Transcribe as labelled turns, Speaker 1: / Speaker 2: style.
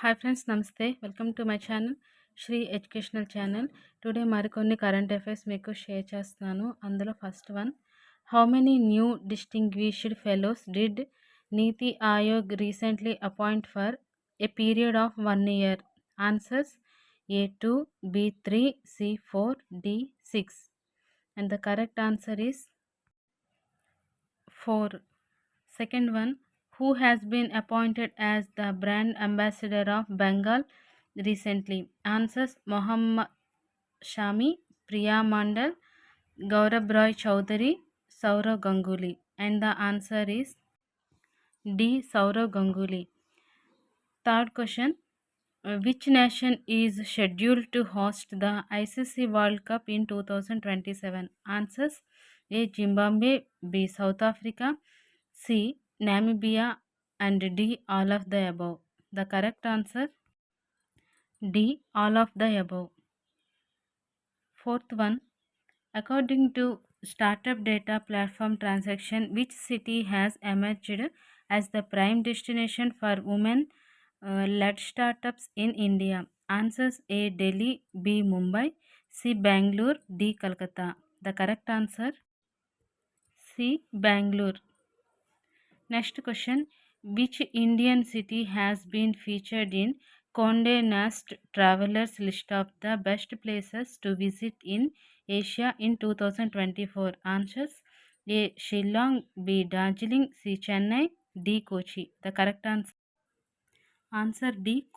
Speaker 1: Hi friends, నమస్తే. Welcome to my channel Sri educational channel. Today మరికొన్ని current affairs మీకు share చేస్తున్నాను. అందులో first one, how many new distinguished fellows did NITI Aayog recently appoint for a period of 1 year? Answers A2, B3, C4, D6. And the correct answer is 4. Second one, who has been appointed as the brand ambassador of Bengal recently? Answers: Mohammad Shami, Priya Mandal, Gaurav Roy Chowdhury, Saurav Ganguly. And the answer is D. Saurav Ganguly. Third question, which nation is scheduled to host the ICC World Cup in 2027? Answers: A. Zimbabwe, B. South Africa, C. Namibia, and D. all of the above. The correct answer D. all of the above. Fourth one, according to startup data platform Transaction, which city has emerged as the prime destination for women-led startups in India? Answers: A. Delhi, B. Mumbai, C. Bangalore, D. Kolkata. The correct answer C. Bangalore. Next question, which Indian city has been featured in Condé Nast Travelers list of the best places to visit in Asia in 2024? Answers: A. Shillong, B. Darjeeling, C. Chennai, D. Kochi. The correct answer D.